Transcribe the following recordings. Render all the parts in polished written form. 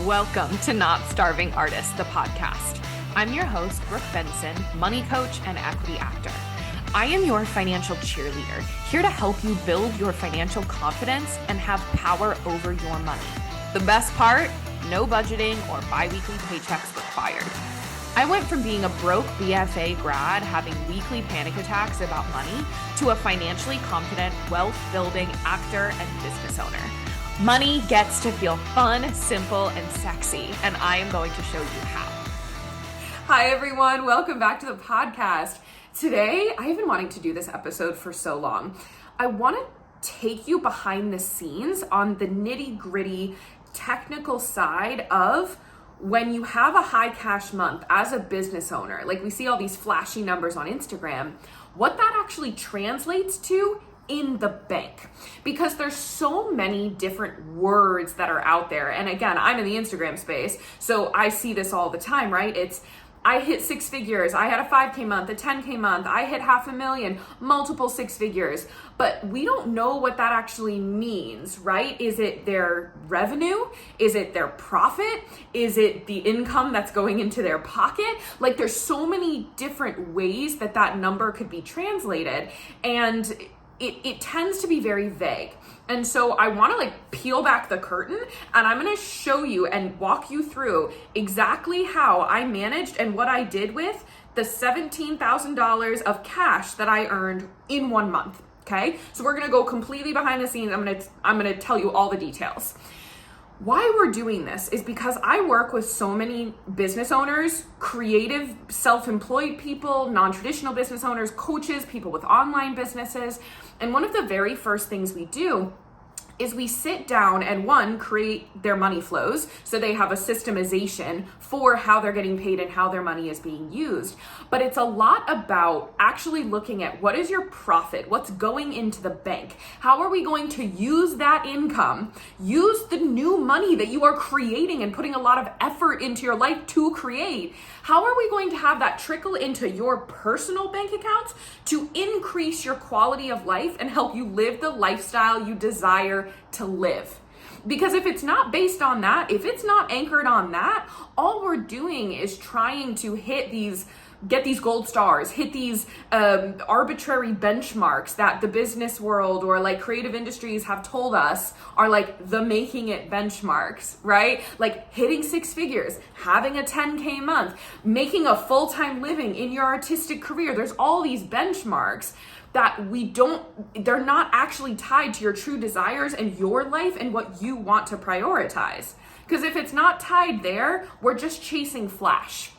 Welcome to Not Starving Artist, the podcast. I'm your host, Brooke Benson, money coach and equity actor. I am your financial cheerleader, here to help you build your financial confidence and have power over your money. The best part, no budgeting or bi-weekly paychecks required. I went from being a broke BFA grad having weekly panic attacks about money to a financially confident, wealth-building actor and business owner. Money gets to feel fun, simple, and sexy, and I am going to show you how. Hi everyone, welcome back to the podcast. Today, I've been wanting to do this episode for so long. I want to take you behind the scenes on the nitty-gritty technical side of when you have a high cash month as a business owner. Like we see all these flashy numbers on Instagram, what that actually translates to in the bank, because there's so many different words that are out there. And again, I'm in the Instagram space, so I see this all the time, right? I hit six figures, I had a 5K month, a 10K month, I hit $500,000, multiple six figures, but we don't know what that actually means, right? Is it their revenue? Is it their profit? Is it the income that's going into their pocket? Like there's so many different ways that that number could be translated, and it tends to be very vague. And so I want to peel back the curtain, and I'm going to show you and walk you through exactly how I managed and what I did with the $17,000 of cash that I earned in 1 month. Okay. So we're going to go completely behind the scenes. I'm going to tell you all the details. Why we're doing this is because I work with so many business owners, creative, self-employed people, non-traditional business owners, coaches, people with online businesses. And one of the very first things we do is we sit down and create their money flows so they have a systemization for how they're getting paid and how their money is being used. But it's a lot about actually looking at what is your profit, what's going into the bank, how are we going to use that income, use the new money that you are creating and putting a lot of effort into your life to create. How are we going to have that trickle into your personal bank accounts to increase your quality of life and help you live the lifestyle you desire to live? Because if it's not based on that, if it's not anchored on that, all we're doing is trying to get these gold stars, hit these arbitrary benchmarks that the business world or creative industries have told us are the making it benchmarks, right? Like hitting six figures, having a 10K month, making a full-time living in your artistic career. There's all these benchmarks that they're not actually tied to your true desires and your life and what you want to prioritize. Because if it's not tied there, we're just chasing flash.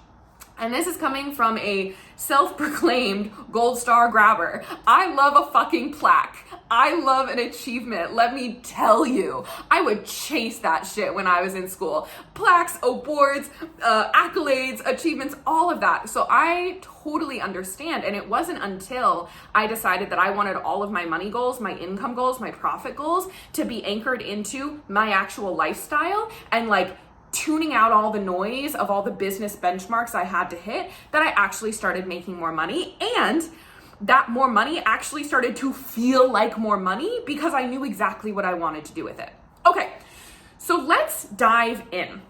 And this is coming from a self-proclaimed gold star grabber. I love a fucking plaque. I love an achievement. Let me tell you, I would chase that shit when I was in school. Plaques, awards, accolades, achievements, all of that. So I totally understand. And it wasn't until I decided that I wanted all of my money goals, my income goals, my profit goals to be anchored into my actual lifestyle and tuning out all the noise of all the business benchmarks I had to hit, that I actually started making more money, and that more money actually started to feel like more money because I knew exactly what I wanted to do with it. Okay, so let's dive in.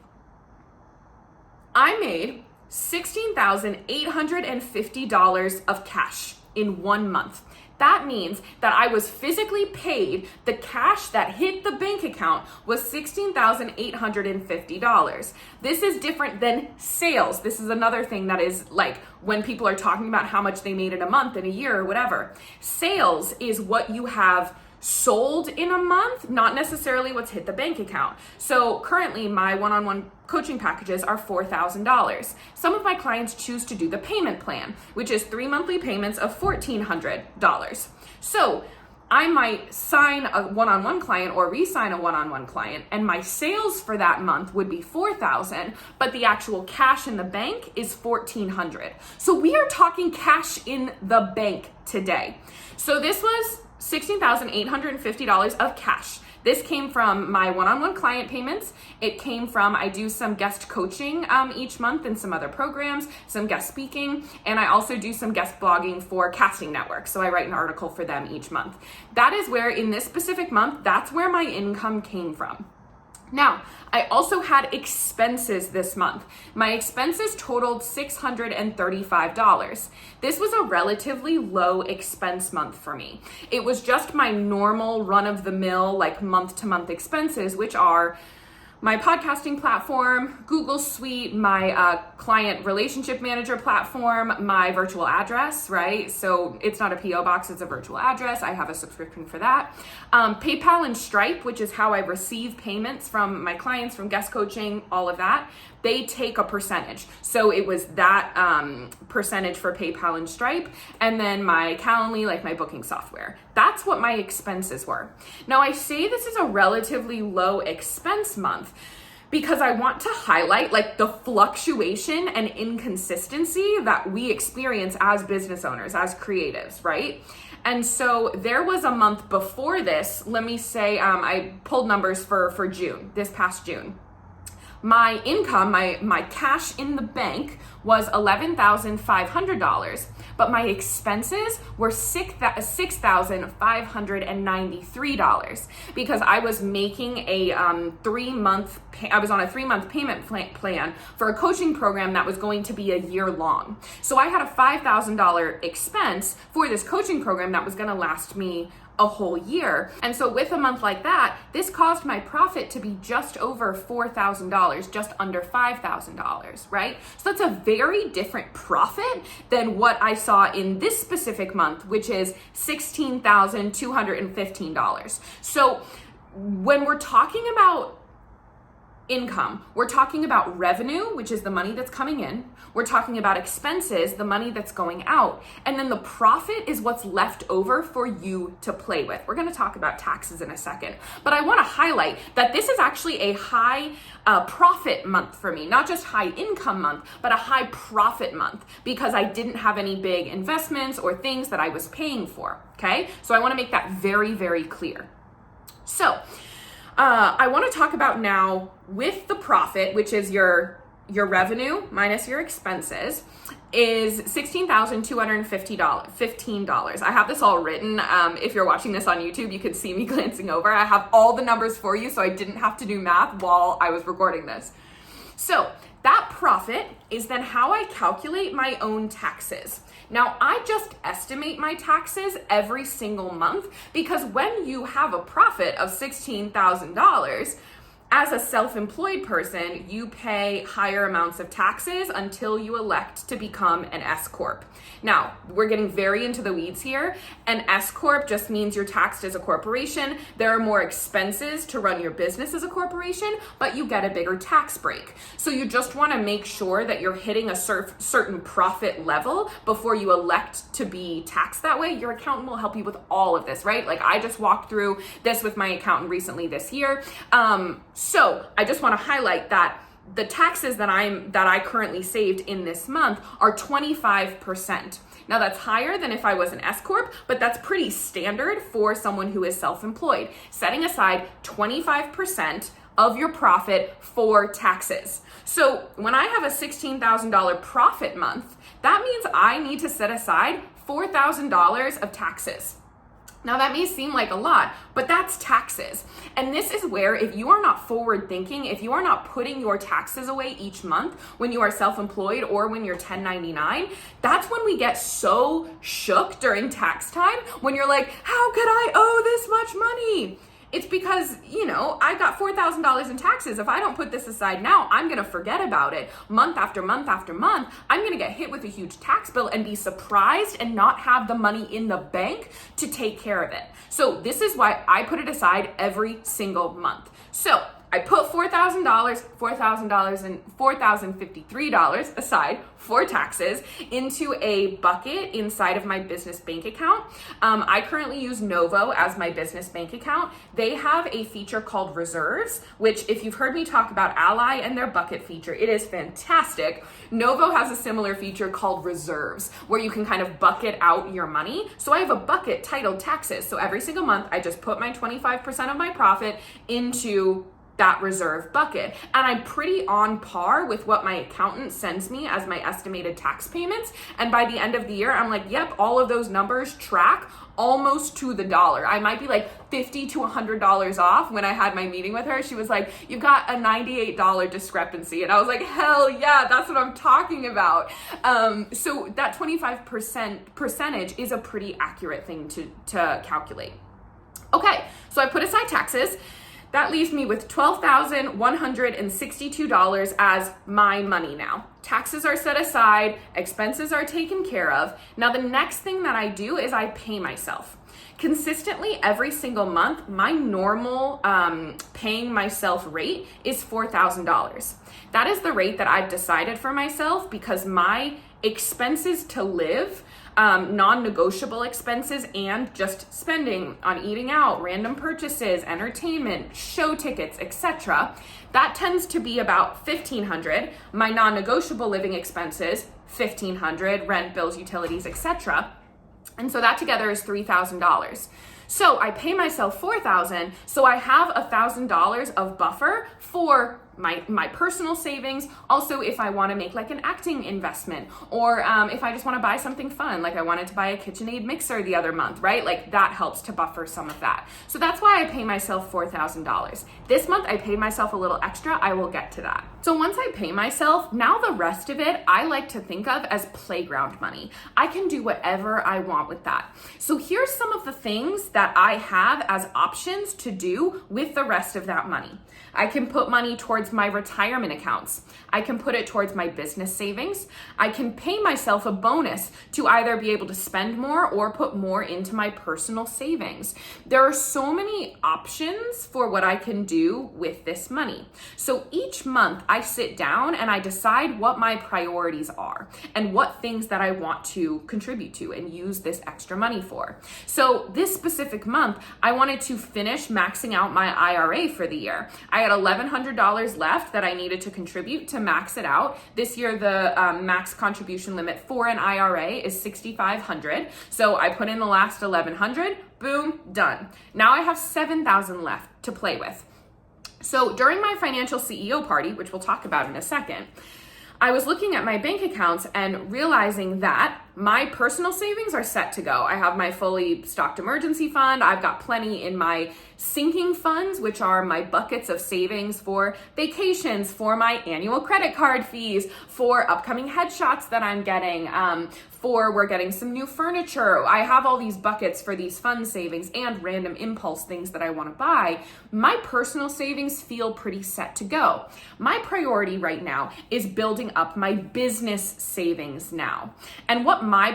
I made $16,850 of cash in 1 month. That means that I was physically paid, the cash that hit the bank account was $16,850. This is different than sales. This is another thing that is when people are talking about how much they made in a month, in a year, or whatever. Sales is what you have sold in a month, not necessarily what's hit the bank account. So currently my one-on-one coaching packages are $4,000. Some of my clients choose to do the payment plan, which is 3 monthly payments of $1,400. So I might sign a one-on-one client or re-sign a one-on-one client, and my sales for that month would be $4,000, but the actual cash in the bank is $1,400. So we are talking cash in the bank today. So this was $16,850 of cash. This came from my one-on-one client payments. It came from, I do some guest coaching each month and some other programs, some guest speaking, and I also do some guest blogging for Casting Network. So I write an article for them each month. That is where, in this specific month, that's where my income came from. Now, I also had expenses this month. My expenses totaled $635. This was a relatively low expense month for me. It was just my normal run-of-the-mill, like month-to-month expenses, which are my podcasting platform, Google Suite, my client relationship manager platform, my virtual address, right? So it's not a PO box, it's a virtual address. I have a subscription for that. PayPal and Stripe, which is how I receive payments from my clients, from guest coaching, all of that. They take a percentage. So it was that percentage for PayPal and Stripe, and then my Calendly, like my booking software. That's what my expenses were. Now I say this is a relatively low expense month because I want to highlight like the fluctuation and inconsistency that we experience as business owners, as creatives, right? And so there was a month before this, let me say, I pulled numbers for June, this past June. My income, my cash in the bank was $11,500, but my expenses were $6,593 because I was making a I was on a 3-month payment plan for a coaching program that was going to be a year long. So I had a $5,000 expense for this coaching program that was going to last me a whole year. And so with a month like that, this caused my profit to be just over $4,000, just under $5,000, right? So that's a very different profit than what I saw in this specific month, which is $16,215. So when we're talking about income, we're talking about revenue, which is the money that's coming in. We're talking about expenses, the money that's going out. And then the profit is what's left over for you to play with. We're going to talk about taxes in a second. But I want to highlight that this is actually a high profit month for me, not just high income month, but a high profit month because I didn't have any big investments or things that I was paying for. Okay. So I want to make that very, very clear. So I want to talk about now with the profit, which is your revenue minus your expenses, is $16,215. I have this all written. If you're watching this on YouTube, you can see me glancing over. I have all the numbers for you, so I didn't have to do math while I was recording this. So that profit is then how I calculate my own taxes. Now, I just estimate my taxes every single month because when you have a profit of $16,000, as a self-employed person, you pay higher amounts of taxes until you elect to become an S Corp. Now, we're getting very into the weeds here. An S Corp just means you're taxed as a corporation. There are more expenses to run your business as a corporation, but you get a bigger tax break. So you just want to make sure that you're hitting a certain profit level before you elect to be taxed that way. Your accountant will help you with all of this, right? Like I just walked through this with my accountant recently this year. So I just want to highlight that the taxes that I currently saved in this month are 25%. Now that's higher than if I was an S Corp, but that's pretty standard for someone who is self-employed. Setting aside 25% of your profit for taxes. So when I have a $16,000 profit month, that means I need to set aside $4,000 of taxes. Now that may seem like a lot, but that's taxes. And this is where if you are not forward thinking, if you are not putting your taxes away each month when you are self-employed or when you're 1099, that's when we get so shook during tax time when you're like, how could I owe this much money? It's because, I got $4,000 in taxes. If I don't put this aside now, I'm going to forget about it month after month after month. I'm going to get hit with a huge tax bill and be surprised and not have the money in the bank to take care of it. So this is why I put it aside every single month. So I put $4,000 and $4,053 aside for taxes into a bucket inside of my business bank account. I currently use Novo as my business bank account. They have a feature called Reserves, which if you've heard me talk about Ally and their bucket feature, it is fantastic. Novo has a similar feature called Reserves, where you can kind of bucket out your money. So I have a bucket titled taxes. So every single month, I just put my 25% of my profit into that reserve bucket. And I'm pretty on par with what my accountant sends me as my estimated tax payments. And by the end of the year, I'm like, yep, all of those numbers track almost to the dollar. I might be like $50 to $100 off. When I had my meeting with her, she was like, you've got a $98 discrepancy. And I was like, hell yeah, that's what I'm talking about. So that 25% percentage is a pretty accurate thing to calculate. Okay, so I put aside taxes. That leaves me with $12,162 as my money now. Taxes are set aside, expenses are taken care of. Now the next thing that I do is I pay myself. Consistently every single month, my normal paying myself rate is $4,000. That is the rate that I've decided for myself because my expenses to live, non-negotiable expenses and just spending on eating out, random purchases, entertainment, show tickets, etc. That tends to be about $1,500. My non-negotiable living expenses, $1,500, rent, bills, utilities, etc. And so that together is $3,000. So I pay myself $4,000, so I have $1,000 of buffer for my personal savings. Also, if I want to make like an acting investment, or if I just want to buy something fun, like I wanted to buy a KitchenAid mixer the other month, right? Like that helps to buffer some of that. So that's why I pay myself $4,000. This month I paid myself a little extra. I will get to that. So once I pay myself, now the rest of it I like to think of as playground money. I can do whatever I want with that. So here's some of the things that I have as options to do with the rest of that money. I can put money towards my retirement accounts. I can put it towards my business savings. I can pay myself a bonus to either be able to spend more or put more into my personal savings. There are so many options for what I can do with this money. So each month I sit down and I decide what my priorities are and what things that I want to contribute to and use this extra money for. So this specific month, I wanted to finish maxing out my IRA for the year. I had $1,100 left that I needed to contribute to max it out. This year, the max contribution limit for an IRA is $6,500. So I put in the last $1,100, boom, done. Now I have $7,000 left to play with. So during my financial CEO party, which we'll talk about in a second, I was looking at my bank accounts and realizing that my personal savings are set to go. I have my fully stocked emergency fund. I've got plenty in my sinking funds, which are my buckets of savings for vacations, for my annual credit card fees, for upcoming headshots that I'm getting, we're getting some new furniture. I have all these buckets for these fund savings and random impulse things that I want to buy. My personal savings feel pretty set to go. My priority right now is building up my business savings now. And what my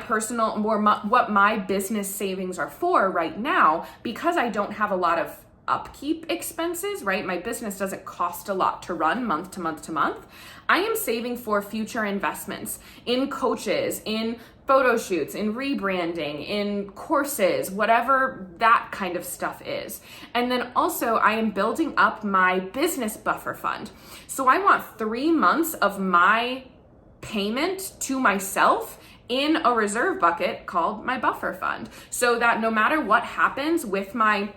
business savings are for right now, because I don't have a lot of upkeep expenses, right? My business doesn't cost a lot to run month to month to month. I am saving for future investments in coaches, in photo shoots, in rebranding, in courses, whatever that kind of stuff is. And then also I am building up my business buffer fund. So I want 3 months of my payment to myself in a reserve bucket called my buffer fund, so that no matter what happens with my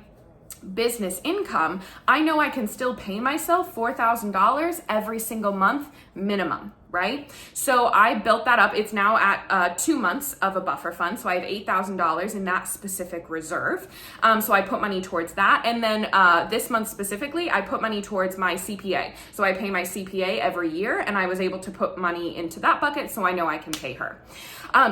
business income, I know I can still pay myself $4,000 every single month minimum, right? So I built that up. It's now at 2 months of a buffer fund. So I have $8,000 in that specific reserve. So I put money towards that. And then this month specifically, I put money towards my CPA. So I pay my CPA every year, and I was able to put money into that bucket so I know I can pay her.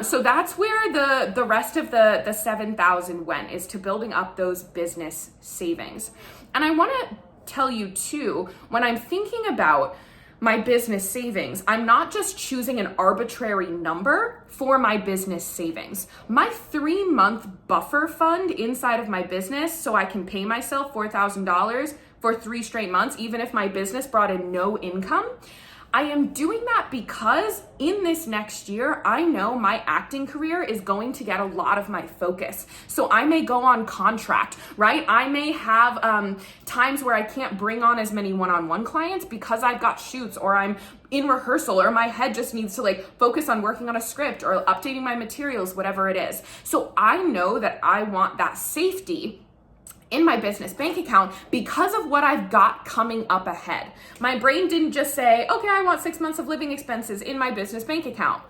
So that's where the rest of the $7,000 went, is to building up those business savings. And I want to tell you too, when I'm thinking about my business savings, I'm not just choosing an arbitrary number for my business savings. My 3-month buffer fund inside of my business, so I can pay myself $4,000 for 3 straight months, even if my business brought in no income. I am doing that because in this next year, I know my acting career is going to get a lot of my focus. So I may go on contract, right? I may have times where I can't bring on as many one-on-one clients because I've got shoots, or I'm in rehearsal, or my head just needs to focus on working on a script or updating my materials, whatever it is. So I know that I want that safety in my business bank account because of what I've got coming up ahead. My brain didn't just say, okay, I want 6 months of living expenses in my business bank account.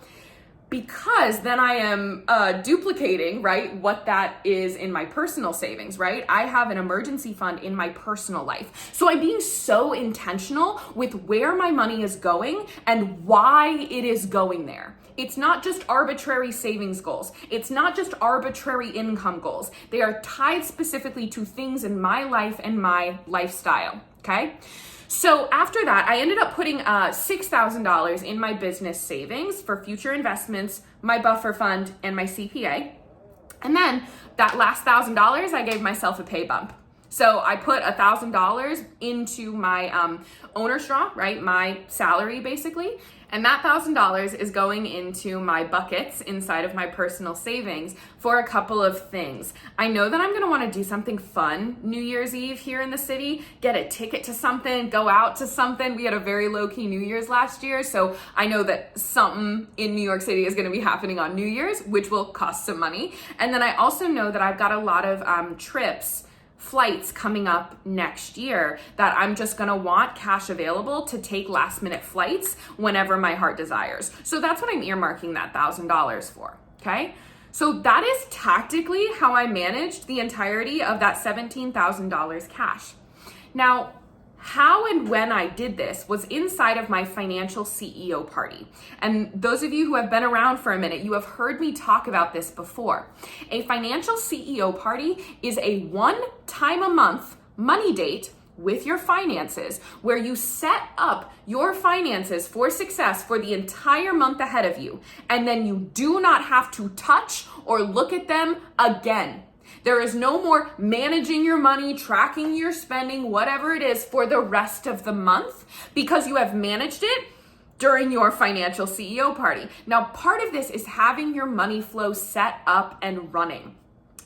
Because then I am duplicating, right, what that is in my personal savings, right? I have an emergency fund in my personal life. So I'm being so intentional with where my money is going and why it is going there. It's not just arbitrary savings goals. It's not just arbitrary income goals. They are tied specifically to things in my life and my lifestyle, okay? So after that, I ended up putting $6,000 in my business savings for future investments, my buffer fund, and my CPA. And then that last $1,000, I gave myself a pay bump. So I put $1,000 into my owner straw, right? My salary basically. And that $1,000 is going into my buckets inside of my personal savings for a couple of things. I know that I'm gonna wanna do something fun New Year's Eve here in the city, get a ticket to something, go out to something. We had a very low-key New Year's last year, so I know that something in New York City is gonna be happening on New Year's, which will cost some money. And then I also know that I've got a lot of flights coming up next year that I'm just gonna want cash available to take last minute flights whenever my heart desires. So that's what I'm earmarking that $1,000 for, okay? So that is tactically how I managed the entirety of that $17,000 cash. Now, how and when I did this was inside of my financial CEO party. And those of you who have been around for a minute, you have heard me talk about this before. A financial CEO party is a one-time a month money date with your finances where you set up your finances for success for the entire month ahead of you. And then you do not have to touch or look at them again. There is no more managing your money, tracking your spending, whatever it is for the rest of the month because you have managed it during your financial CEO party. Now, part of this is having your money flow set up and running.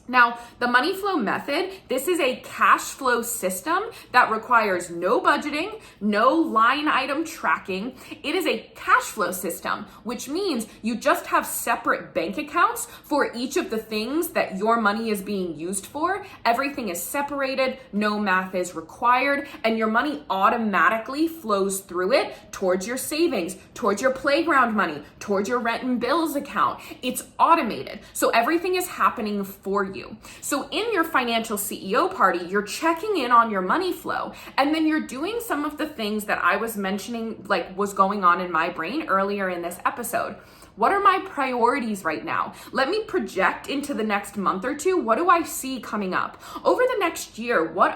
Now, the money flow method, this is a cash flow system that requires no budgeting, no line item tracking. It is a cash flow system, which means you just have separate bank accounts for each of the things that your money is being used for. Everything is separated, no math is required, and your money automatically flows through it towards your savings, towards your playground money, towards your rent and bills account. It's automated. So everything is happening for you. So in your financial CEO party, you're checking in on your money flow, and then you're doing some of the things that I was mentioning, like was going on in my brain earlier in this episode. What are my priorities right now? Let me project into the next month or two. What do I see coming up? Over the next year, what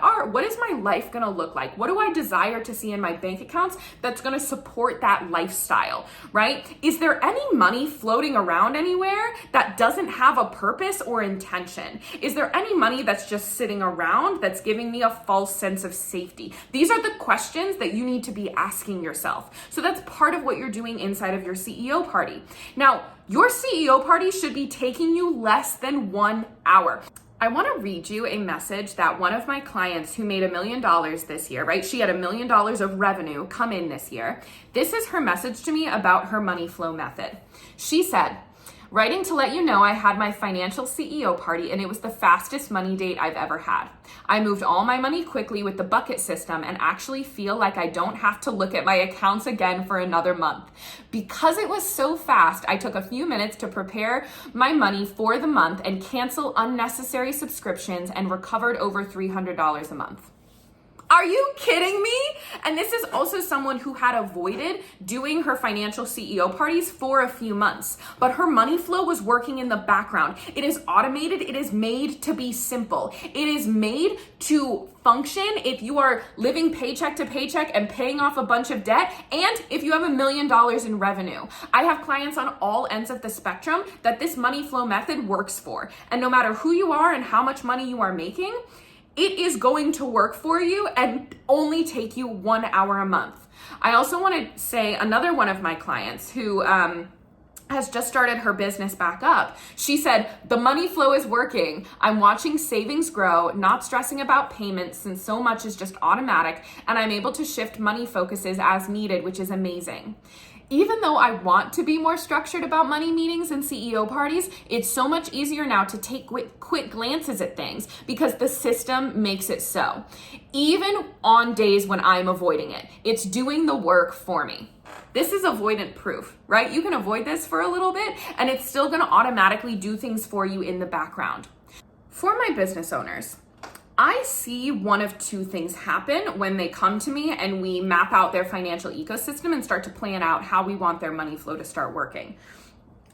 is my life gonna look like? What do I desire to see in my bank accounts that's gonna support that lifestyle, right? Is there any money floating around anywhere that doesn't have a purpose or intention? Is there any money that's just sitting around that's giving me a false sense of safety? These are the questions that you need to be asking yourself. So that's part of what you're doing inside of your CEO party. Now, your CEO party should be taking you less than 1 hour. I want to read you a message that one of my clients who made $1 million this year, right? She had $1 million of revenue come in this year. This is her message to me about her money flow method. She said, "Writing to let you know I had my financial CEO party and it was the fastest money date I've ever had. I moved all my money quickly with the bucket system and actually feel like I don't have to look at my accounts again for another month. Because it was so fast, I took a few minutes to prepare my money for the month and cancel unnecessary subscriptions and recovered over $300 a month." Are you kidding me? And this is also someone who had avoided doing her financial CEO parties for a few months, but her money flow was working in the background. It is automated. It is made to be simple. It is made to function if you are living paycheck to paycheck and paying off a bunch of debt, and if you have $1 million in revenue. I have clients on all ends of the spectrum that this money flow method works for. And no matter who you are and how much money you are making, it is going to work for you and only take you 1 hour a month. I also want to say another one of my clients who has just started her business back up. She said, the money flow is working. I'm watching savings grow, not stressing about payments since so much is just automatic, and I'm able to shift money focuses as needed, which is amazing. Even though I want to be more structured about money meetings and CEO parties, it's so much easier now to take quick glances at things because the system makes it so. Even on days when I'm avoiding it, it's doing the work for me. This is avoidant proof, right? You can avoid this for a little bit and it's still gonna automatically do things for you in the background. For my business owners, I see one of two things happen when they come to me and we map out their financial ecosystem and start to plan out how we want their money flow to start working.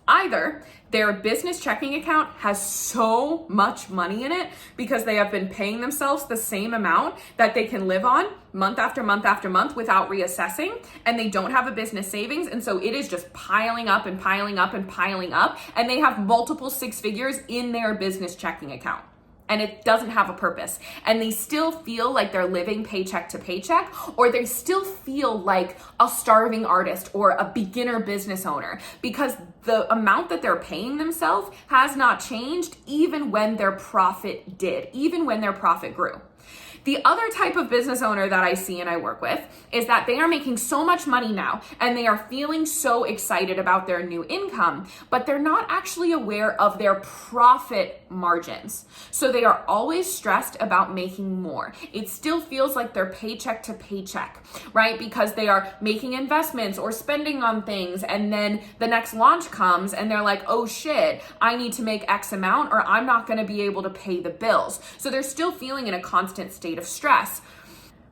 Either their business checking account has so much money in it because they have been paying themselves the same amount that they can live on month after month after month without reassessing, and they don't have a business savings, and so it is just piling up and piling up and piling up, and they have multiple six figures in their business checking account. And it doesn't have a purpose. And they still feel like they're living paycheck to paycheck, or they still feel like a starving artist or a beginner business owner because the amount that they're paying themselves has not changed even when their profit did, even when their profit grew. The other type of business owner that I see and I work with is that they are making so much money now and they are feeling so excited about their new income, but they're not actually aware of their profit margins. So they are always stressed about making more. It still feels like they're paycheck to paycheck, right? Because they are making investments or spending on things, and then the next launch comes and they're like, oh shit, I need to make X amount or I'm not gonna be able to pay the bills. So they're still feeling in a constant state of stress.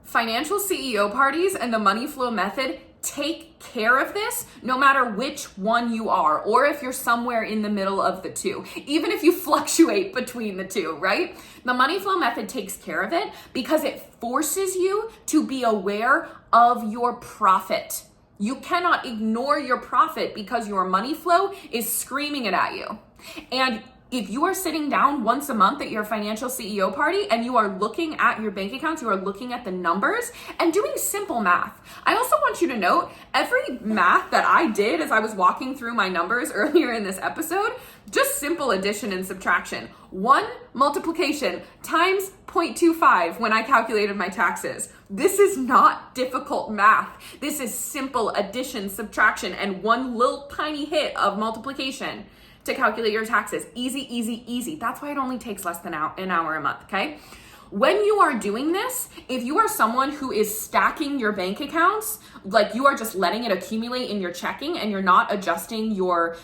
Financial CEO parties and the money flow method take care of this no matter which one you are, or if you're somewhere in the middle of the two, even if you fluctuate between the two, right? The money flow method takes care of it because it forces you to be aware of your profit. You cannot ignore your profit because your money flow is screaming it at you. And if you are sitting down once a month at your financial CEO party and you are looking at your bank accounts, you are looking at the numbers and doing simple math. I also want you to note every math that I did as I was walking through my numbers earlier in this episode, just simple addition and subtraction. 1 multiplication times 0.25 when I calculated my taxes. This is not difficult math. This is simple addition, subtraction, and one little tiny hit of multiplication to calculate your taxes. Easy, easy, easy. That's why it only takes less than an hour a month, okay? When you are doing this, if you are someone who is stacking your bank accounts, like you are just letting it accumulate in your checking and you're not adjusting your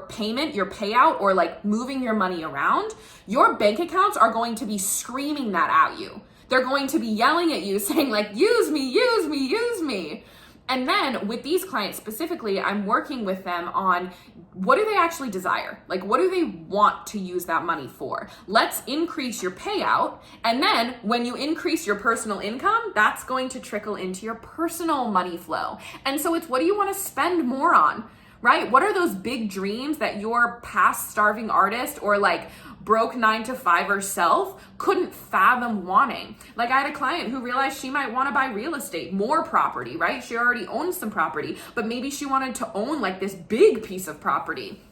payment, your payout, or like moving your money around, your bank accounts are going to be screaming that at you. They're going to be yelling at you saying like, use me, use me, use me. And then with these clients specifically, I'm working with them on what do they actually desire? Like, what do they want to use that money for? Let's increase your payout. And then when you increase your personal income, that's going to trickle into your personal money flow. And so it's what do you want to spend more on, right? What are those big dreams that your past starving artist or like broke 9-to-5er self couldn't fathom wanting? Like I had a client who realized she might want to buy real estate, more property, right? She already owns some property, but maybe she wanted to own like this big piece of property.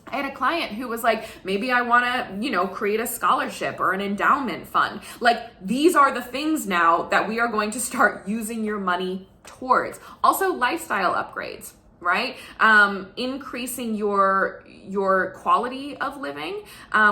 I had a client who was like, maybe I want to, create a scholarship or an endowment fund. Like these are the things now that we are going to start using your money towards. Also lifestyle upgrades, right? Increasing your quality of living,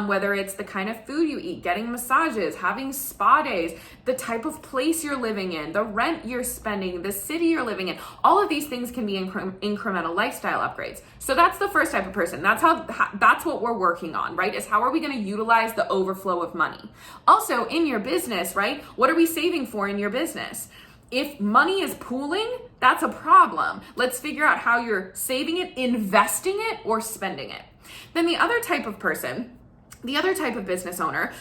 whether it's the kind of food you eat, getting massages, having spa days, the type of place you're living in, the rent you're spending, the city you're living in. All of these things can be incremental lifestyle upgrades. So that's the first type of person. That's what we're working on, right? Is how are we going to utilize the overflow of money? Also in your business, right? What are we saving for in your business? If money is pooling, that's a problem. Let's figure out how you're saving it, investing it, or spending it. Then the other type of person, the other type of business owner,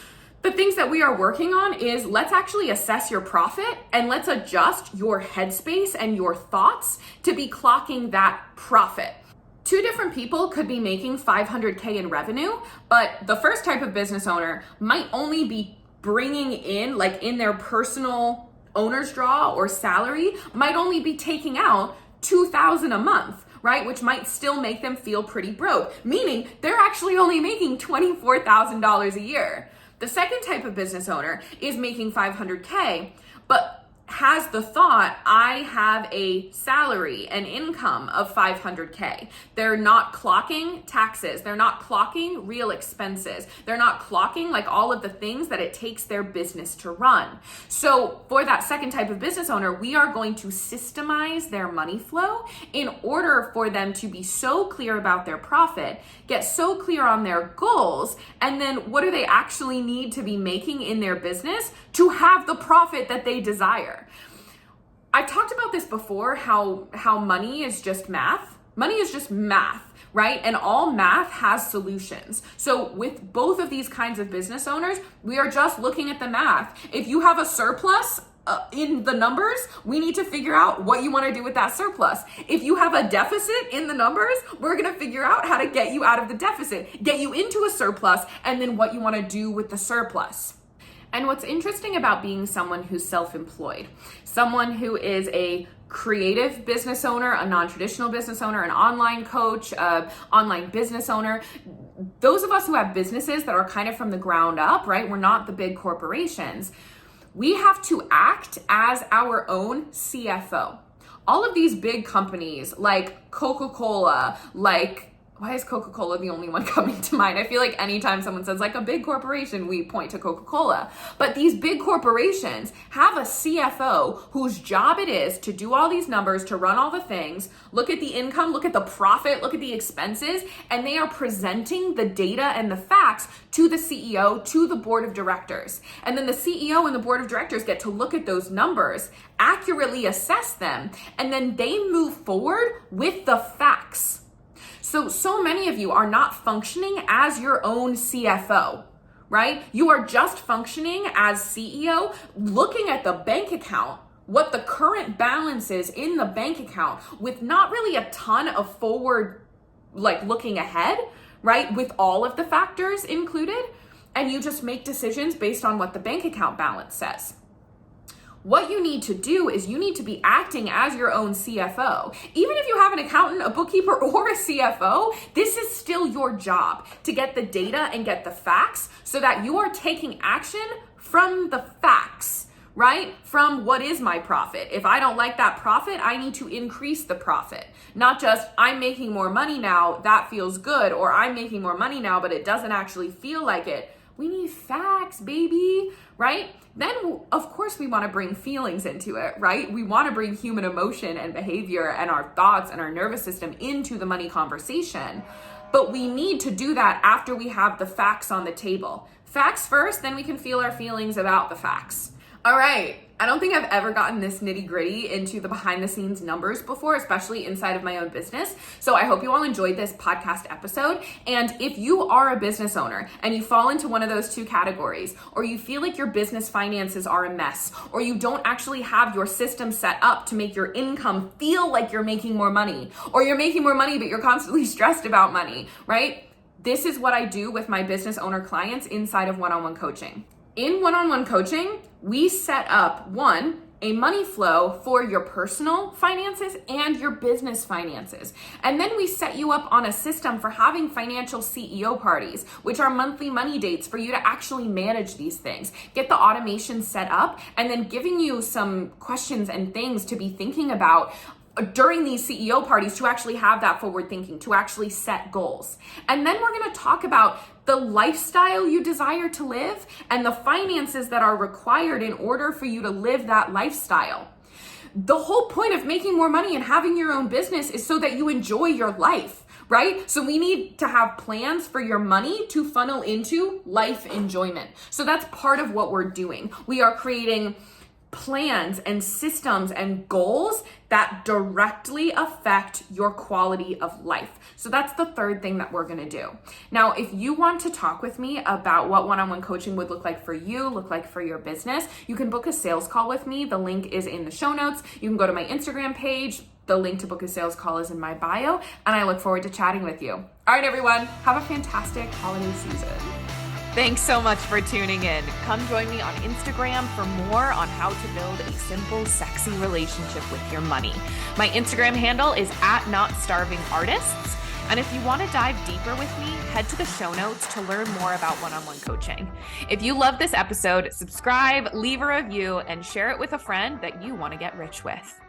the things that we are working on is let's actually assess your profit and let's adjust your headspace and your thoughts to be clocking that profit. Two different people could be making $500K in revenue, but the first type of business owner might only be bringing in, like in their personal owner's draw or salary, might only be taking out $2,000 a month, right? Which might still make them feel pretty broke, meaning they're actually only making $24,000 a year. The second type of business owner is making $500K, but has the thought, I have a salary, an income of $500K. They're not clocking taxes. They're not clocking real expenses. They're not clocking like all of the things that it takes their business to run. So for that second type of business owner, we are going to systemize their money flow in order for them to be so clear about their profit, get so clear on their goals, and then what do they actually need to be making in their business to have the profit that they desire. I've talked about this before, how money is just math. Money is just math, right? And all math has solutions. So with both of these kinds of business owners, we are just looking at the math. If you have a surplus in the numbers, we need to figure out what you want to do with that surplus. If you have a deficit in the numbers, we're going to figure out how to get you out of the deficit, get you into a surplus, and then what you want to do with the surplus. And what's interesting about being someone who's self-employed, someone who is a creative business owner, a non-traditional business owner, an online coach, online business owner, those of us who have businesses that are kind of from the ground up, right? We're not the big corporations. We have to act as our own CFO. All of these big companies like Coca-Cola, why is Coca-Cola the only one coming to mind? I feel like anytime someone says like a big corporation, we point to Coca-Cola. But these big corporations have a CFO whose job it is to do all these numbers, to run all the things, look at the income, look at the profit, look at the expenses, and they are presenting the data and the facts to the CEO, to the board of directors. And then the CEO and the board of directors get to look at those numbers, accurately assess them, and then they move forward with the facts. So many of you are not functioning as your own CFO, right? You are just functioning as CEO, looking at the bank account, what the current balance is in the bank account with not really a ton of forward, looking ahead, right? With all of the factors included, and you just make decisions based on what the bank account balance says. What you need to do is you need to be acting as your own CFO. Even if you have an accountant, a bookkeeper, or a CFO, this is still your job to get the data and get the facts so that you are taking action from the facts, right? From what is my profit? If I don't like that profit, I need to increase the profit. Not just, I'm making more money now, that feels good, or I'm making more money now, but it doesn't actually feel like it. We need facts, baby, right? Then, of course, we want to bring feelings into it, right? We want to bring human emotion and behavior and our thoughts and our nervous system into the money conversation. But we need to do that after we have the facts on the table. Facts first, then we can feel our feelings about the facts. All right. I don't think I've ever gotten this nitty gritty into the behind the scenes numbers before, especially inside of my own business. So I hope you all enjoyed this podcast episode. And if you are a business owner and you fall into one of those two categories, or you feel like your business finances are a mess, or you don't actually have your system set up to make your income feel like you're making more money, or you're making more money, but you're constantly stressed about money, right? This is what I do with my business owner clients inside of one-on-one coaching. In one-on-one coaching, we set up a money flow for your personal finances and your business finances. And then we set you up on a system for having financial CEO parties, which are monthly money dates for you to actually manage these things, get the automation set up, and then giving you some questions and things to be thinking about during these CEO parties to actually have that forward thinking, to actually set goals. And then we're going to talk about the lifestyle you desire to live and the finances that are required in order for you to live that lifestyle. The whole point of making more money and having your own business is so that you enjoy your life, right? So we need to have plans for your money to funnel into life enjoyment. So that's part of what we're doing. We are creating plans and systems and goals that directly affect your quality of life. So that's the third thing that we're going to do. Now, if you want to talk with me about what one-on-one coaching would look like for you, look like for your business, you can book a sales call with me. The link is in the show notes. You can go to my Instagram page. The link to book a sales call is in my bio, and I look forward to chatting with you. All right, everyone, have a fantastic holiday season. Thanks so much for tuning in. Come join me on Instagram for more on how to build a simple, sexy relationship with your money. My Instagram handle is @NotStarvingArtists. And if you want to dive deeper with me, head to the show notes to learn more about one-on-one coaching. If you love this episode, subscribe, leave a review, and share it with a friend that you want to get rich with.